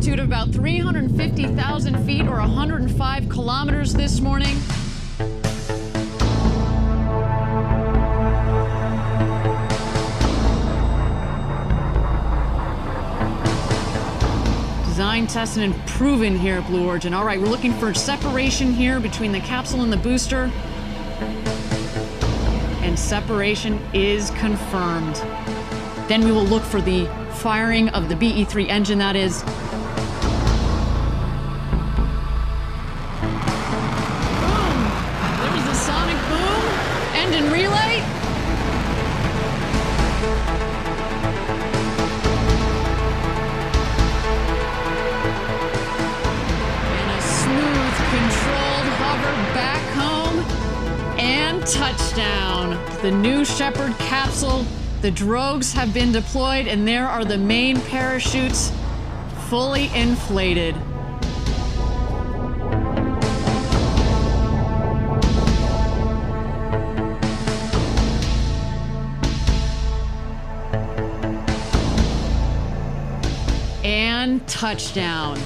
altitude of about 350,000 feet or 105 kilometers this morning. Designed, tested, and proven here at Blue Origin. All right, we're looking for separation here between the capsule and the booster. And separation is confirmed. Then we will look for the firing of the BE-3 engine, that is. Boom! There's the sonic boom. Engine relay. And a smooth, controlled hover back home. And touchdown. The New Shepard capsule. The drogues have been deployed, and there are the main parachutes fully inflated. And touchdown.